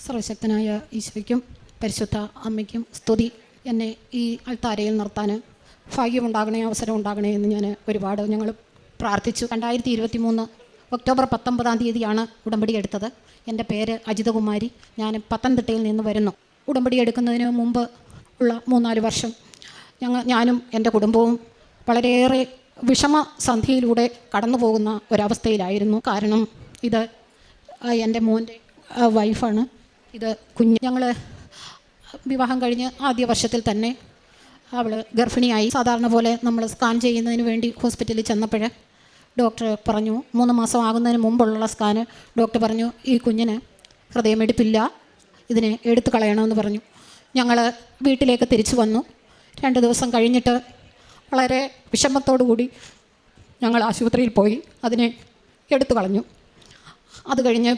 സർവശക്തനായ ഈശോയ്ക്കും പരിശുദ്ധ അമ്മയ്ക്കും സ്തുതി. എന്നെ ഈ അൾത്താരയിൽ നിർത്താൻ ഭാഗ്യമുണ്ടാകണേ, അവസരം ഉണ്ടാകണേ എന്ന് ഞങ്ങൾ പ്രാർത്ഥിച്ചു. 2023 ഒക്ടോബർ 19 ഉടമ്പടി എടുത്തത്. എൻ്റെ പേര് അജിതകുമാരി. ഞാൻ പത്തനംതിട്ടയിൽ നിന്ന് വരുന്നു. ഉടമ്പടി എടുക്കുന്നതിന് മുമ്പ് ഉള്ള 3-4 വർഷം ഞാനും എൻ്റെ കുടുംബവും വളരെയേറെ വിഷമസന്ധിയിലൂടെ കടന്നു പോകുന്ന ഒരവസ്ഥയിലായിരുന്നു. കാരണം ഇത് എൻ്റെ മോൻ്റെ വൈഫാണ്. ഇത് ഞങ്ങൾ വിവാഹം കഴിഞ്ഞ് ആദ്യ വർഷത്തിൽ തന്നെ അവൾ ഗർഭിണിയായി. സാധാരണ പോലെ നമ്മൾ സ്കാൻ ചെയ്യുന്നതിന് വേണ്ടി ഹോസ്പിറ്റലിൽ ചെന്നപ്പോൾ ഡോക്ടർ പറഞ്ഞു, 3 മാസം ആകുന്നതിന് മുമ്പുള്ള സ്കാന് ഡോക്ടർ പറഞ്ഞു, ഈ കുഞ്ഞിന് ഹൃദയമിടിപ്പില്ല, ഇതിനെ എടുത്തു കളയണമെന്ന് പറഞ്ഞു. ഞങ്ങൾ വീട്ടിലേക്ക് തിരിച്ചു വന്നു. 2 ദിവസം കഴിഞ്ഞിട്ട് വളരെ വിഷമത്തോടു കൂടി ഞങ്ങൾ ആശുപത്രിയിൽ പോയി അതിനെ എടുത്തു കളഞ്ഞു. അത് കഴിഞ്ഞ്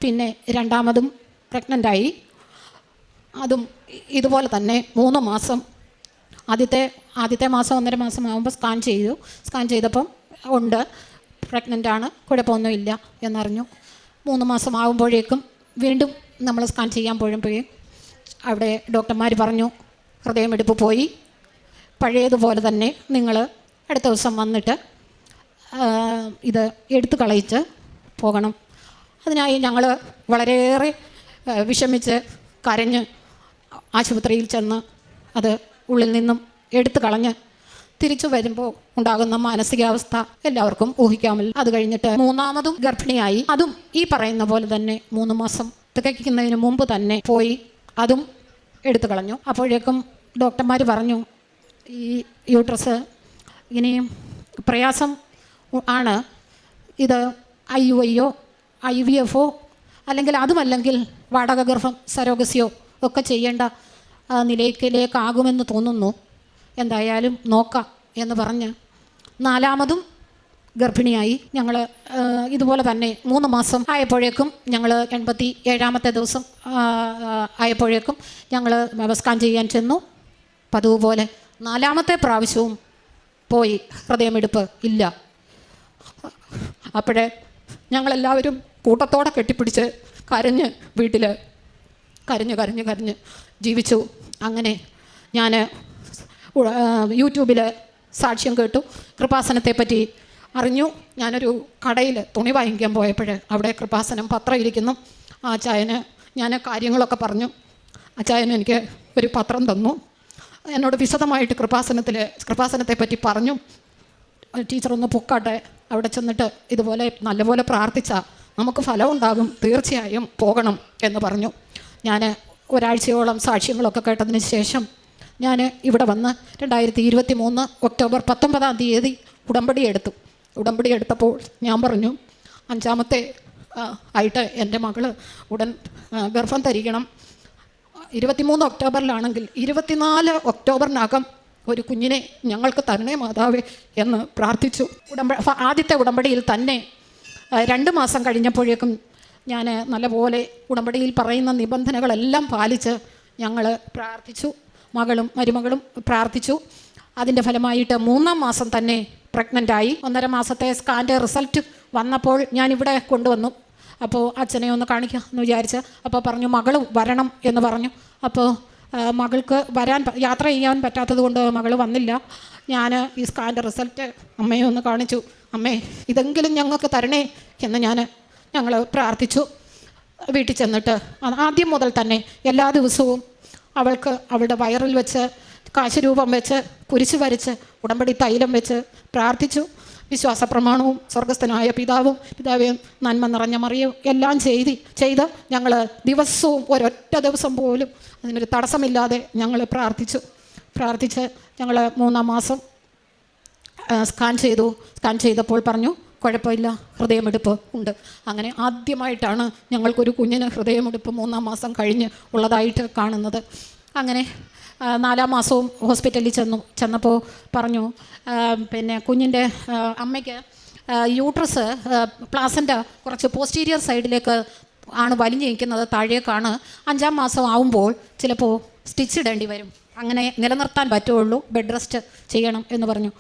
പിന്നെ രണ്ടാമതും പ്രഗ്നൻ്റായി. അതും ഇതുപോലെ തന്നെ 3 മാസം, ആദ്യത്തെ മാസം 1.5 മാസം ആകുമ്പോൾ സ്കാൻ ചെയ്തപ്പം ഉണ്ട്, പ്രഗ്നൻ്റാണ്, കുഴപ്പമൊന്നുമില്ല എന്നറിഞ്ഞു. 3 മാസം ആകുമ്പോഴേക്കും വീണ്ടും നമ്മൾ സ്കാൻ ചെയ്യാൻ പോയപ്പോഴേ അവിടെ ഡോക്ടർമാർ പറഞ്ഞു, ഹൃദയമിടിപ്പ് പോയി, പഴയതുപോലെ തന്നെ നിങ്ങൾ അടുത്ത ദിവസം വന്നിട്ട് ഇത് എടുത്തു കളയിച്ച് പോകണം. അതിനായി ഞങ്ങൾ വളരെയേറെ വിഷമിച്ച് കരഞ്ഞ് ആശുപത്രിയിൽ ചെന്ന് അത് ഉള്ളിൽ നിന്നും എടുത്തു കളഞ്ഞ് തിരിച്ചു വരുമ്പോൾ ഉണ്ടാകുന്ന മാനസികാവസ്ഥ എല്ലാവർക്കും ഊഹിക്കാമല്ലോ. അത് കഴിഞ്ഞിട്ട് 3ാമതും ഗർഭിണിയായി. അതും ഈ പറയുന്ന പോലെ തന്നെ 3 മാസം തികയ്ക്കുന്നതിന് മുമ്പ് തന്നെ പോയി അതും എടുത്തു കളഞ്ഞു. അപ്പോഴേക്കും ഡോക്ടർമാർ പറഞ്ഞു, ഈ യൂട്രസ് ഇനിയും പ്രയാസം ആണ്, ഇത് IUI-യോ IVF-ഓ അല്ലെങ്കിൽ അതുമല്ലെങ്കിൽ വാടക ഗർഭം സരോഗസിയോ ഒക്കെ ചെയ്യേണ്ട നിലയിലേക്കാകുമെന്ന് തോന്നുന്നു, എന്തായാലും നോക്കാം എന്ന് പറഞ്ഞ് 4ാമതും ഗർഭിണിയായി. ഞങ്ങൾ ഇതുപോലെ തന്നെ 3 മാസം ആയപ്പോഴേക്കും ഞങ്ങൾ 87ാമത്തെ ദിവസം ആയപ്പോഴേക്കും ഞങ്ങൾ സ്കാൻ ചെയ്യാൻ ചെന്നു. പതിവ് പോലെ 4ാമത്തെ പ്രാവശ്യവും പോയി, ഹൃദയമിടിപ്പ് ഇല്ല. അപ്പോഴേ ഞങ്ങളെല്ലാവരും കൂട്ടത്തോടെ കെട്ടിപ്പിടിച്ച് കരഞ്ഞ് വീട്ടിൽ കരഞ്ഞ് ജീവിച്ചു. അങ്ങനെ ഞാൻ യൂട്യൂബിൽ സാക്ഷ്യം കേട്ടു, കൃപാസനത്തെപ്പറ്റി അറിഞ്ഞു. ഞാനൊരു കടയിൽ തുണി വാങ്ങിക്കാൻ പോയപ്പോൾ അവിടെ കൃപാസനം പത്രം ഇരിക്കുന്നു. ആ അച്ചായന് ഞാൻ കാര്യങ്ങളൊക്കെ പറഞ്ഞു. അച്ചായൻ എനിക്ക് ഒരു പത്രം തന്നു. എന്നോട് വിശദമായിട്ട് കൃപാസനത്തെപ്പറ്റി പറഞ്ഞു. ടീച്ചറൊന്ന് പൊക്കാട്ടെ, അവിടെ ചെന്നിട്ട് ഇതുപോലെ നല്ലപോലെ പ്രാർത്ഥിച്ചാൽ നമുക്ക് ഫലമുണ്ടാകും, തീർച്ചയായും പോകണം എന്ന് പറഞ്ഞു. ഞാൻ ഒരാഴ്ചയോളം സാക്ഷ്യങ്ങളൊക്കെ കേട്ടതിന് ശേഷം ഞാൻ ഇവിടെ വന്ന് 2023 ഒക്ടോബർ 19 ഉടമ്പടി എടുത്തപ്പോൾ ഞാൻ പറഞ്ഞു, 5ാമത്തെ ആയിട്ട് എൻ്റെ മകൾ ഉടൻ ഗർഭം ധരിക്കണം. 23 ഒക്ടോബറിലാണെങ്കിൽ 24 ഒക്ടോബറിനകം ഒരു കുഞ്ഞിനെ ഞങ്ങൾക്ക് തരണേ മാതാവേ എന്ന് പ്രാർത്ഥിച്ചു. ആദ്യത്തെ ഉടമ്പടിയിൽ തന്നെ 2 മാസം കഴിഞ്ഞപ്പോഴേക്കും ഞാൻ നല്ലപോലെ ഉടമ്പടിയിൽ പറയുന്ന നിബന്ധനകളെല്ലാം പാലിച്ച് ഞങ്ങൾ പ്രാർത്ഥിച്ചു. മകളും മരുമകളും പ്രാർത്ഥിച്ചു. അതിൻ്റെ ഫലമായിട്ട് 3ാം മാസം തന്നെ പ്രഗ്നൻ്റായി. 1.5 മാസത്തെ സ്കാൻ്റെ റിസൾട്ട് വന്നപ്പോൾ ഞാനിവിടെ കൊണ്ടുവന്നു. അപ്പോൾ അച്ഛനെ ഒന്ന് കാണിക്കാമെന്ന് വിചാരിച്ച് അപ്പോൾ പറഞ്ഞു, മകൾ വരണം എന്ന് പറഞ്ഞു. അപ്പോൾ മകൾക്ക് യാത്ര ചെയ്യാൻ പറ്റാത്തത് കൊണ്ട് മകൾ വന്നില്ല. ഞാൻ ഈ സ്കാൻ്റെ റിസൾട്ട് അമ്മയെ ഒന്ന് കാണിച്ചു. അമ്മേ, ഇതെങ്കിലും ഞങ്ങൾക്ക് തരണേ എന്ന് ഞങ്ങൾ പ്രാർത്ഥിച്ചു. വീട്ടിൽ ചെന്നിട്ട് ആദ്യം മുതൽ തന്നെ എല്ലാ ദിവസവും അവൾക്ക് അവളുടെ വയറിൽ വെച്ച് കാശരൂപം വെച്ച് കുരിശ് വരച്ച് ഉടമ്പടി തൈലം വെച്ച് പ്രാർത്ഥിച്ചു. വിശ്വാസ പ്രമാണവും സ്വർഗസ്ഥനായ പിതാവേ നന്മ നിറഞ്ഞ മറിയവും എല്ലാം ചെയ്ത് ഞങ്ങൾ ദിവസവും ഒരൊറ്റ ദിവസം പോലും അതിനൊരു തടസ്സമില്ലാതെ ഞങ്ങൾ പ്രാർത്ഥിച്ച് ഞങ്ങൾ 3ാം മാസം സ്കാൻ ചെയ്തപ്പോൾ പറഞ്ഞു, കുഴപ്പമില്ല, ഹൃദയമിടിപ്പ് ഉണ്ട്. അങ്ങനെ ആദ്യമായിട്ടാണ് ഞങ്ങൾക്കൊരു കുഞ്ഞിന് ഹൃദയമിടിപ്പ് 3ാം മാസം കഴിഞ്ഞ് ഉള്ളതായിട്ട് കാണുന്നത്. അങ്ങനെ 4ാം മാസവും ഹോസ്പിറ്റലിൽ ചെന്നപ്പോൾ പറഞ്ഞു, പിന്നെ കുഞ്ഞിൻ്റെ അമ്മയ്ക്ക് യൂട്രസ് പ്ലാസൻ്റ കുറച്ച് പോസ്റ്റീരിയർ സൈഡിലേക്ക് ആണ് വലിഞ്ഞു നിൽക്കുന്നത്, താഴേക്കാണ്. 5ാം മാസം ആവുമ്പോൾ ചിലപ്പോൾ സ്റ്റിച്ച് ഇടേണ്ടി വരും, അങ്ങനെ നിലനിർത്താൻ പറ്റുള്ളൂ, ബെഡ് റെസ്റ്റ് ചെയ്യണം എന്ന് പറഞ്ഞു.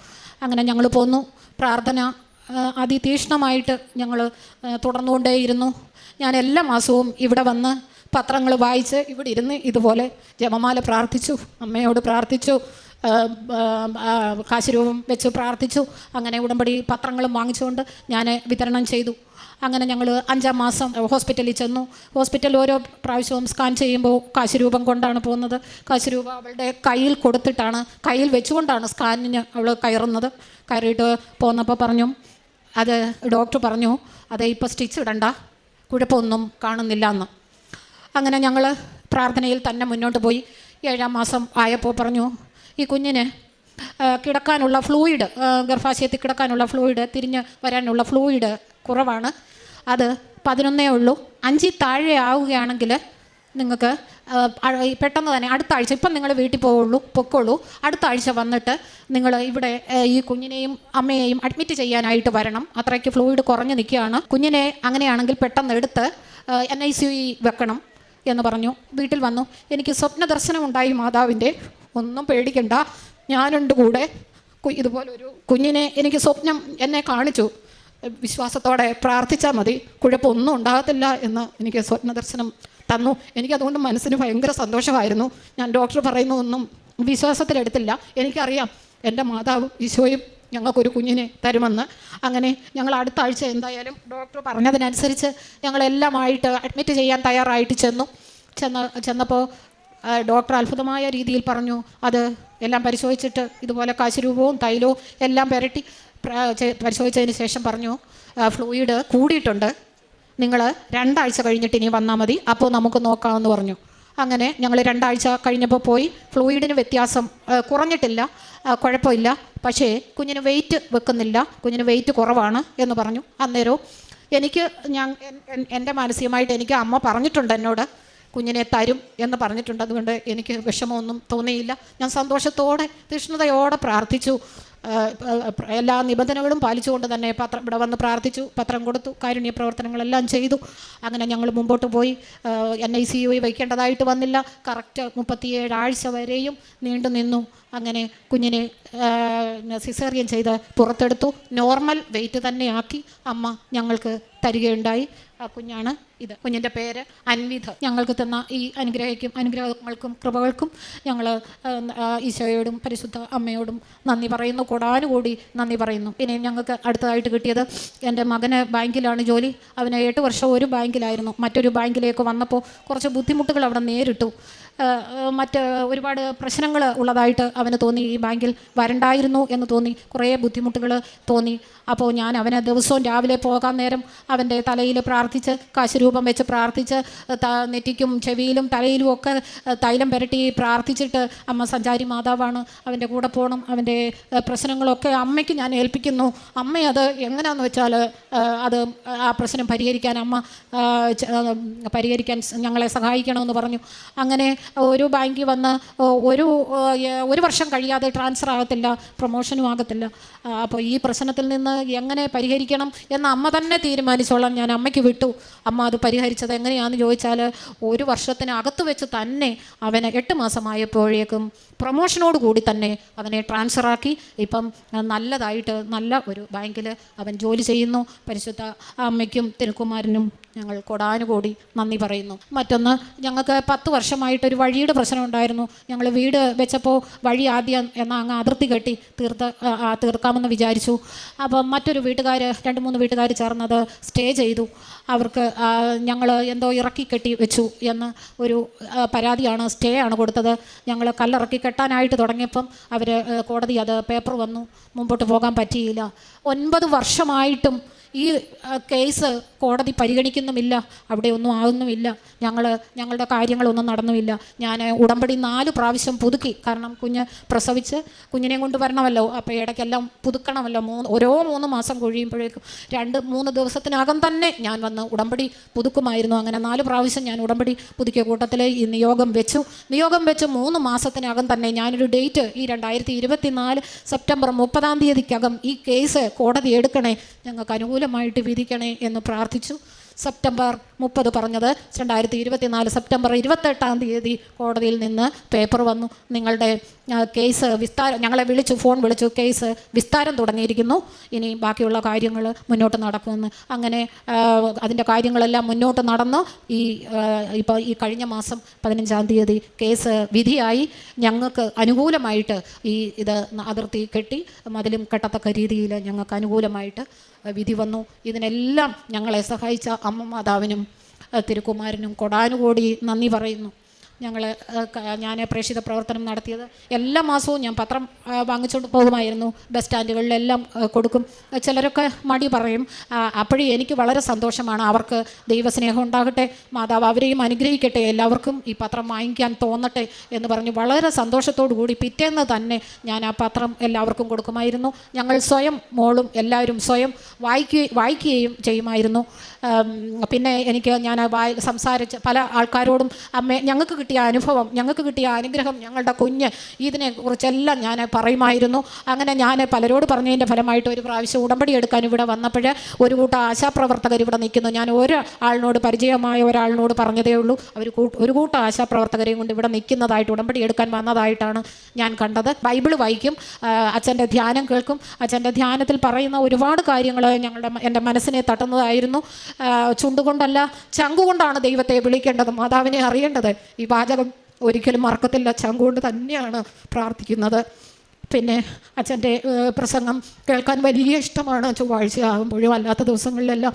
അങ്ങനെ ഞങ്ങൾ പോന്നു. പ്രാർത്ഥന അതിതീക്ഷ്ണമായിട്ട് ഞങ്ങൾ തുടർന്നുകൊണ്ടേയിരുന്നു. ഞാൻ എല്ലാ മാസവും ഇവിടെ വന്ന് പത്രങ്ങൾ വായിച്ച് ഇവിടെ ഇരുന്ന് ഇതുപോലെ ജപമാല പ്രാർത്ഥിച്ചു, അമ്മയോട് പ്രാർത്ഥിച്ചു, കാശുരൂപം വെച്ച് പ്രാർത്ഥിച്ചു. അങ്ങനെ ഉടമ്പടി പത്രങ്ങളും വാങ്ങിച്ചുകൊണ്ട് ഞാൻ വിതരണം ചെയ്തു. അങ്ങനെ ഞങ്ങൾ 5-ാം മാസം ഹോസ്പിറ്റലിൽ ചെന്നു. ഹോസ്പിറ്റലിൽ ഓരോ പ്രാവശ്യവും സ്കാൻ ചെയ്യുമ്പോൾ കാശുരൂപം കൊണ്ടാണ് പോകുന്നത്. കാശുരൂപം അവളുടെ കയ്യിൽ കൊടുത്തിട്ടാണ്, കയ്യിൽ വെച്ചുകൊണ്ടാണ് സ്കാനിന് അവൾ കയറുന്നത്. കയറിയിട്ട് പോന്നപ്പോൾ പറഞ്ഞു, അത് ഡോക്ടർ പറഞ്ഞു, അത് ഇപ്പോൾ സ്റ്റിച്ച് ഇടണ്ട, കുഴപ്പമൊന്നും കാണുന്നില്ല എന്ന്. അങ്ങനെ ഞങ്ങൾ പ്രാർത്ഥനയിൽ തന്നെ മുന്നോട്ട് പോയി. 7-ാം മാസം ആയപ്പോൾ പറഞ്ഞു, ഈ കുഞ്ഞിന് കിടക്കാനുള്ള ഫ്ലൂയിഡ്, ഗർഭാശയത്തിൽ കിടക്കാനുള്ള ഫ്ലൂയിഡ്, തിരിഞ്ഞ് വരാനുള്ള ഫ്ലൂയിഡ് കുറവാണ്. അത് 11 ഉള്ളൂ. 5 താഴെ ആവുകയാണെങ്കിൽ നിങ്ങൾക്ക് പെട്ടെന്ന് തന്നെ അടുത്ത ആഴ്ച, ഇപ്പം നിങ്ങൾ വീട്ടിൽ പൊക്കോളൂ, അടുത്ത ആഴ്ച വന്നിട്ട് നിങ്ങൾ ഇവിടെ ഈ കുഞ്ഞിനെയും അമ്മയെയും അഡ്മിറ്റ് ചെയ്യാനായിട്ട് വരണം. അത്രയ്ക്ക് ഫ്ലൂയിഡ് കുറഞ്ഞ് നിൽക്കുകയാണ്. കുഞ്ഞിനെ അങ്ങനെയാണെങ്കിൽ പെട്ടെന്ന് എടുത്ത് NICU വെക്കണം എന്ന് പറഞ്ഞു. വീട്ടിൽ വന്നു. എനിക്ക് സ്വപ്ന ദർശനം ഉണ്ടായി മാതാവിൻ്റെ. ഒന്നും പേടിക്കണ്ട, ഞാനുണ്ട് കൂടെ. ഇതുപോലൊരു കുഞ്ഞിനെ എനിക്ക് സ്വപ്നം എന്നെ കാണിച്ചു. വിശ്വാസത്തോടെ പ്രാർത്ഥിച്ചാൽ മതി, കുഴപ്പമൊന്നും ഉണ്ടാകത്തില്ല എന്ന് എനിക്ക് സ്വപ്ന ദർശനം തന്നു. എനിക്കതുകൊണ്ട് മനസ്സിന് ഭയങ്കര സന്തോഷമായിരുന്നു. ഞാൻ ഡോക്ടർ പറയുന്നതൊന്നും വിശ്വാസത്തിലെടുത്തില്ല. എനിക്കറിയാം എൻ്റെ മാതാവും ഈശോയും ഞങ്ങൾക്കൊരു കുഞ്ഞിനെ തരുമെന്ന്. അങ്ങനെ ഞങ്ങൾ അടുത്ത ആഴ്ച എന്തായാലും ഡോക്ടർ പറഞ്ഞതിനനുസരിച്ച് ഞങ്ങളെല്ലാമായിട്ട് അഡ്മിറ്റ് ചെയ്യാൻ തയ്യാറായിട്ട് ചെന്നപ്പോൾ ഡോക്ടർ അത്ഭുതമായ രീതിയിൽ പറഞ്ഞു, അത് എല്ലാം പരിശോധിച്ചിട്ട് ഇതുപോലെ കാശുരൂപവും തൈലവും എല്ലാം പുരട്ടി പരിശോധിച്ചതിന് ശേഷം പറഞ്ഞു, ഫ്ലൂയിഡ് കൂടിയിട്ടുണ്ട്, നിങ്ങൾ 2 ആഴ്ച കഴിഞ്ഞിട്ട് ഇനി വന്നാൽ മതി, അപ്പോൾ നമുക്ക് നോക്കാമെന്ന് പറഞ്ഞു. അങ്ങനെ ഞങ്ങൾ 2 ആഴ്ച കഴിഞ്ഞപ്പോൾ പോയി. ഫ്ലൂയിഡിന് വ്യത്യാസം കുറഞ്ഞിട്ടില്ല, കുഴപ്പമില്ല. പക്ഷേ കുഞ്ഞിന് വെയിറ്റ് വെക്കുന്നില്ല, കുഞ്ഞിന് വെയിറ്റ് കുറവാണ് എന്ന് പറഞ്ഞു. അന്നേരവും എൻ്റെ മാനസികമായിട്ട് എനിക്ക് അമ്മ പറഞ്ഞിട്ടുണ്ട്, എന്നോട് കുഞ്ഞിനെ തരും എന്ന് പറഞ്ഞിട്ടുണ്ട്. അതുകൊണ്ട് എനിക്ക് വിഷമമൊന്നും തോന്നിയില്ല. ഞാൻ സന്തോഷത്തോടെ തീഷ്ണതയോടെ പ്രാർത്ഥിച്ചു. എല്ലാ നിബന്ധനകളും പാലിച്ചുകൊണ്ട് തന്നെ ഇവിടെ വന്ന് പ്രാർത്ഥിച്ചു, പത്രം കൊടുത്തു, കാരുണ്യ പ്രവർത്തനങ്ങളെല്ലാം ചെയ്തു. അങ്ങനെ ഞങ്ങൾ മുമ്പോട്ട് പോയി. NICU വയ്ക്കേണ്ടതായിട്ട് വന്നില്ല. കറക്റ്റ് 37 ആഴ്ച വരെയും നീണ്ടു നിന്നു. അങ്ങനെ കുഞ്ഞിനെ സിസേറിയൻ ചെയ്ത് പുറത്തെടുത്തു. നോർമൽ വെയിറ്റ് തന്നെയാക്കി അമ്മ ഞങ്ങൾക്ക് തരികയുണ്ടായി. ആ കുഞ്ഞാണ് ഇത്. കുഞ്ഞിൻ്റെ പേര് അൻവിധ. ഞങ്ങൾക്ക് തന്ന ഈ അനുഗ്രഹങ്ങൾക്കും കൃപകൾക്കും ഞങ്ങൾ ഈശോയോടും പരിശുദ്ധ അമ്മയോടും നന്ദി പറയുന്നു, കൂടാനുകൂടി നന്ദി പറയുന്നു. ഇനി ഞങ്ങൾക്ക് അടുത്തതായിട്ട് കിട്ടിയത്, എൻ്റെ മകന് ബാങ്കിലാണ് ജോലി. അവന് 8 വർഷം ഒരു ബാങ്കിലായിരുന്നു. മറ്റൊരു ബാങ്കിലേക്ക് വന്നപ്പോൾ കുറച്ച് ബുദ്ധിമുട്ടുകൾ അവിടെ നേരിട്ടു. മറ്റ് ഒരുപാട് പ്രശ്നങ്ങൾ ഉള്ളതായിട്ട് അവന് തോന്നി. ഈ ബാങ്കിൽ വരണ്ടായിരുന്നു എന്ന് തോന്നി. കുറേ ബുദ്ധിമുട്ടുകൾ തോന്നി. അപ്പോൾ ഞാൻ അവനെ ദിവസവും രാവിലെ പോകാൻ നേരം അവൻ്റെ തലയിൽ പ്രാർത്ഥിച്ച്, കാശുരൂപം വെച്ച് പ്രാർത്ഥിച്ച്, നെറ്റിക്കും ചെവിയിലും തലയിലും ഒക്കെ തൈലം പുരട്ടി പ്രാർത്ഥിച്ചിട്ട്, അമ്മ സഞ്ചാരി മാതാവാണ്, അവൻ്റെ കൂടെ പോകണം, അവൻ്റെ പ്രശ്നങ്ങളൊക്കെ അമ്മയ്ക്ക് ഞാൻ ഏൽപ്പിക്കുന്നു, അമ്മ അത് എങ്ങനെയാണെന്ന് വെച്ചാൽ അത് ആ പ്രശ്നം പരിഹരിക്കാൻ ഞങ്ങളെ സഹായിക്കണമെന്ന് പറഞ്ഞു. അങ്ങനെ ഒരു ബാങ്കിൽ വന്ന് ഒരു വർഷം കഴിയാതെ ട്രാൻസ്ഫർ ആകത്തില്ല, പ്രൊമോഷനും ആകത്തില്ല. അപ്പോൾ ഈ പ്രശ്നത്തിൽ നിന്ന് എങ്ങനെ പരിഹരിക്കണം എന്ന് അമ്മ തന്നെ തീരുമാനിച്ചോളാം ഞാൻ അമ്മയ്ക്ക് വിട്ടു. അമ്മ അത് പരിഹരിച്ചത് എങ്ങനെയാണെന്ന് ചോദിച്ചാൽ, 1 വർഷത്തിനകത്ത് വെച്ച് തന്നെ അവന് 8 മാസമായപ്പോഴേക്കും പ്രൊമോഷനോട് കൂടി തന്നെ അവനെ ട്രാൻസ്ഫറാക്കി. ഇപ്പം നല്ലതായിട്ട് നല്ല ഒരു ബാങ്കിൽ അവൻ ജോലി ചെയ്യുന്നു. പരിശുദ്ധ അമ്മയ്ക്കും തിരുക്കുമാരനും ഞങ്ങൾ കൊടാനുകൂടി നന്ദി പറയുന്നു. മറ്റൊന്ന്, ഞങ്ങൾക്ക് 10 വർഷമായിട്ടൊരു വഴിയുടെ പ്രശ്നം ഉണ്ടായിരുന്നു. ഞങ്ങൾ വീട് വെച്ചപ്പോൾ വഴി ആദ്യം അങ്ങ് അതിർത്തി കെട്ടി തീർക്കാമെന്ന് വിചാരിച്ചു. അപ്പം മറ്റൊരു 2-3 വീട്ടുകാർ ചേർന്നത് സ്റ്റേ ചെയ്തു. അവർക്ക് ഞങ്ങൾ എന്തോ ഇറക്കി കെട്ടി വെച്ചു എന്ന് ഒരു പരാതിയാണ്, സ്റ്റേ ആണ് കൊടുത്തത്. ഞങ്ങൾ കല്ലിറക്കി കെട്ടാനായിട്ട് തുടങ്ങിയപ്പം കോടതി അത് പേപ്പർ വന്നു, മുമ്പോട്ട് പോകാൻ പറ്റിയില്ല. 9 വർഷമായിട്ടും ഈ കേസ് കോടതി പരിഗണിക്കുന്നുമില്ല, അവിടെ ഒന്നും ആകുന്നുമില്ല. ഞങ്ങളുടെ കാര്യങ്ങളൊന്നും നടന്നുമില്ല. ഞാൻ ഉടമ്പടി 4 പ്രാവശ്യം പുതുക്കി. കാരണം കുഞ്ഞ് പ്രസവിച്ച് കുഞ്ഞിനെയും കൊണ്ട് വരണമല്ലോ, അപ്പോൾ ഇടയ്ക്കെല്ലാം പുതുക്കണമല്ലോ. ഓരോ 3 മാസം കഴിയുമ്പോഴേക്കും 2-3 ദിവസത്തിനകം തന്നെ ഞാൻ വന്ന് ഉടമ്പടി പുതുക്കുമായിരുന്നു. അങ്ങനെ 4 പ്രാവശ്യം ഞാൻ ഉടമ്പടി പുതുക്കിയ കൂട്ടത്തിൽ ഈ നിയോഗം വെച്ച് 3 മാസത്തിനകം തന്നെ ഞാനൊരു ഡേറ്റ്, ഈ 2024 സെപ്റ്റംബർ 30-ാം തീയതിക്കകം ഈ കേസ് കോടതി എടുക്കണേ, ഞങ്ങൾക്ക് അനുകൂലമായിട്ട് വിധിക്കണേ എന്ന് പ്രാർത്ഥിച്ചു. സെപ്റ്റംബർ 30 പറഞ്ഞത് 2024 സെപ്റ്റംബർ 28 കോടതിയിൽ നിന്ന് പേപ്പർ വന്നു. നിങ്ങളുടെ കേസ് വിസ്താരം, ഞങ്ങളെ ഫോൺ വിളിച്ചു, കേസ് വിസ്താരം തുടങ്ങിയിരിക്കുന്നു, ഇനി ബാക്കിയുള്ള കാര്യങ്ങൾ മുന്നോട്ട് നടക്കുമെന്ന്. അങ്ങനെ അതിൻ്റെ കാര്യങ്ങളെല്ലാം മുന്നോട്ട് നടന്നു. ഇപ്പോൾ ഈ കഴിഞ്ഞ മാസം 15 കേസ് വിധിയായി. ഞങ്ങൾക്ക് അനുകൂലമായിട്ട് ഇത് അതിർത്തി കെട്ടി മതിലും കെട്ടത്തക്ക രീതിയിൽ ഞങ്ങൾക്ക് അനുകൂലമായിട്ട് വിധി വന്നു. ഇതിനെല്ലാം ഞങ്ങളെ സഹായിച്ച അമ്മ മാതാവിനും തിരുക്കുമാരനും കൊടാനുകോടി നന്ദി പറയുന്നു. ഞാൻ പ്രേക്ഷിത പ്രവർത്തനം നടത്തിയത് എല്ലാ മാസവും ഞാൻ പത്രം വാങ്ങിച്ചുകൊണ്ട് പോകുമായിരുന്നു. ബസ് സ്റ്റാൻഡുകളിലെല്ലാം കൊടുക്കും. ചിലരൊക്കെ മടി പറയും. അപ്പോഴും എനിക്ക് വളരെ സന്തോഷമാണ്. അവർക്ക് ദൈവസ്നേഹം ഉണ്ടാകട്ടെ, മാതാവ് അവരെയും അനുഗ്രഹിക്കട്ടെ, എല്ലാവർക്കും ഈ പത്രം വാങ്ങിക്കാൻ തോന്നട്ടെ എന്ന് പറഞ്ഞ് വളരെ സന്തോഷത്തോടു കൂടി പിറ്റേന്ന് തന്നെ ഞാൻ ആ പത്രം എല്ലാവർക്കും കൊടുക്കുമായിരുന്നു. ഞങ്ങൾ സ്വയം, മോളും എല്ലാവരും സ്വയം വായിക്കുകയും ചെയ്യുമായിരുന്നു. പിന്നെ ഞാൻ സംസാരിച്ച് പല ആൾക്കാരോടും അമ്മേ ഞങ്ങൾക്ക് കിട്ടിയ അനുഭവം, ഞങ്ങൾക്ക് കിട്ടിയ അനുഗ്രഹം, ഞങ്ങളുടെ കുഞ്ഞ്, ഇതിനെക്കുറിച്ചെല്ലാം ഞാൻ പറയുമായിരുന്നു. അങ്ങനെ ഞാൻ പലരോട് പറഞ്ഞതിൻ്റെ ഫലമായിട്ട് ഒരു പ്രാവശ്യം ഉടമ്പടി എടുക്കാൻ ഇവിടെ വന്നപ്പോൾ ഒരു കൂട്ടം ആശാപ്രവർത്തകർ ഇവിടെ നിൽക്കുന്നു. ഞാൻ ഒരാളിനോട്, പരിചയമായ ഒരാളിനോട് പറഞ്ഞതേ ഉള്ളൂ. അവർ ഒരു കൂട്ടം ആശാപ്രവർത്തകരെയും കൊണ്ട് ഇവിടെ നിൽക്കുന്നതായിട്ട്, ഉടമ്പടി എടുക്കാൻ വന്നതായിട്ടാണ് ഞാൻ കണ്ടത്. ബൈബിൾ വായിക്കും, അച്ഛൻ്റെ ധ്യാനം കേൾക്കും. അച്ഛൻ്റെ ധ്യാനത്തിൽ പറയുന്ന ഒരുപാട് കാര്യങ്ങൾ എൻ്റെ മനസ്സിനെ തട്ടുന്നതായിരുന്നു. ചുണ്ടുകൊണ്ടല്ല ചങ്കുകൊണ്ടാണ് ദൈവത്തെ വിളിക്കേണ്ടത്, മാതാവിനെ അറിയേണ്ടത്. ഈ വാചകം ഒരിക്കലും മറക്കത്തില്ല. ചങ്കുകൊണ്ട് തന്നെയാണ് പ്രാർത്ഥിക്കുന്നത്. പിന്നെ അച്ഛൻ്റെ പ്രസംഗം കേൾക്കാൻ വലിയ ഇഷ്ടമാണ്. ചൊവ്വാഴ്ച ആകുമ്പോഴും അല്ലാത്ത ദിവസങ്ങളിലെല്ലാം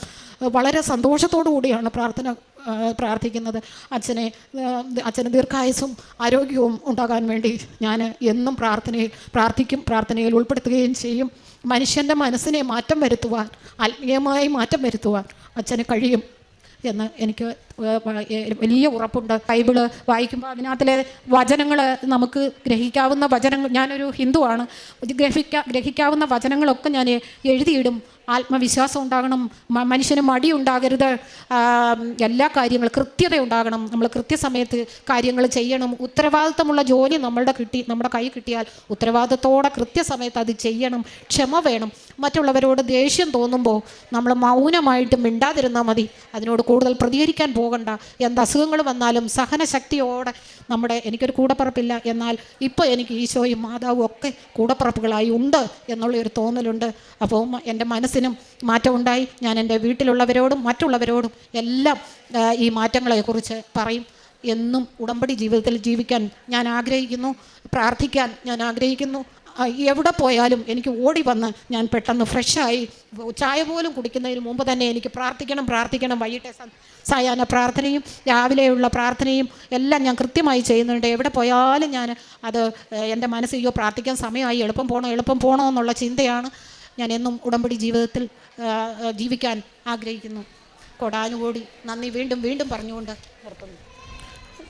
വളരെ സന്തോഷത്തോടു കൂടിയാണ് പ്രാർത്ഥിക്കുന്നത്. അച്ഛന് ദീർഘായുസ്സും ആരോഗ്യവും ഉണ്ടാകാൻ വേണ്ടി ഞാൻ എന്നും പ്രാർത്ഥനയിൽ ഉൾപ്പെടുത്തുകയും ചെയ്യും. മനുഷ്യൻ്റെ മനസ്സിനെ മാറ്റം വരുത്തുവാൻ, ആത്മീയമായി മാറ്റം വരുത്തുവാൻ അച്ഛന് കഴിയും എന്ന് എനിക്ക് വലിയ ഉറപ്പുണ്ട്. ബൈബിള് വായിക്കുമ്പോൾ അതിനകത്തിലെ വചനങ്ങൾ നമുക്ക് ഗ്രഹിക്കാവുന്ന വചനങ്ങൾ, ഞാനൊരു ഹിന്ദുവാണ്, ഗ്രഹിക്കാവുന്ന വചനങ്ങളൊക്കെ ഞാൻ എഴുതിയിടും. ആത്മവിശ്വാസം ഉണ്ടാകണം, മനുഷ്യന് മടി ഉണ്ടാകരുത്, എല്ലാ കാര്യങ്ങളും കൃത്യത ഉണ്ടാകണം, നമ്മൾ കൃത്യസമയത്ത് കാര്യങ്ങൾ ചെയ്യണം, ഉത്തരവാദിത്തമുള്ള ജോലി നമ്മുടെ കൈ കിട്ടിയാൽ ഉത്തരവാദിത്തത്തോടെ കൃത്യസമയത്ത് അത് ചെയ്യണം, ക്ഷമ വേണം. മറ്റുള്ളവരോട് ദേഷ്യം തോന്നുമ്പോൾ നമ്മൾ മൗനമായിട്ട് മിണ്ടാതിരുന്നാൽ മതി, അതിനോട് കൂടുതൽ പ്രതികരിക്കാൻ പോകണ്ട. എന്ത് അസുഖങ്ങൾ വന്നാലും സഹനശക്തിയോടെ എനിക്കൊരു കൂടപ്പിറപ്പില്ല, എന്നാൽ ഇപ്പോൾ എനിക്ക് ഈശോയും മാതാവും ഒക്കെ കൂടപ്പിറപ്പുകളായി ഉണ്ട് എന്നുള്ളൊരു തോന്നലുണ്ട്. അപ്പോൾ എൻ്റെ മനസ്സിനും മാറ്റമുണ്ടായി. ഞാൻ എൻ്റെ വീട്ടിലുള്ളവരോടും മറ്റുള്ളവരോടും എല്ലാം ഈ മാറ്റങ്ങളെക്കുറിച്ച് പറയും. എന്നും ഉടമ്പടി ജീവിതത്തിൽ ജീവിക്കാൻ ഞാൻ ആഗ്രഹിക്കുന്നു, പ്രാർത്ഥിക്കാൻ ഞാൻ ആഗ്രഹിക്കുന്നു. എവിടെ പോയാലും എനിക്ക് ഓടി വന്ന് ഞാൻ പെട്ടെന്ന് ഫ്രഷായി, ചായ പോലും കുടിക്കുന്നതിന് മുമ്പ് തന്നെ എനിക്ക് പ്രാർത്ഥിക്കണം. വൈകിട്ടെ സായാഹ്ന പ്രാർത്ഥനയും രാവിലെയുള്ള പ്രാർത്ഥനയും എല്ലാം ഞാൻ കൃത്യമായി ചെയ്യുന്നുണ്ട്. എവിടെ പോയാലും ഞാൻ എൻ്റെ മനസ്സ് പ്രാർത്ഥിക്കാൻ സമയമായി, എളുപ്പം പോകണോ എന്നുള്ള ചിന്തയാണ്. ഞാൻ എന്നും ഉടമ്പടി ജീവിതത്തിൽ ജീവിക്കാൻ ആഗ്രഹിക്കുന്നു. കൊടാനുകൂടി നന്ദി വീണ്ടും പറഞ്ഞുകൊണ്ട് നിർത്തുന്നു.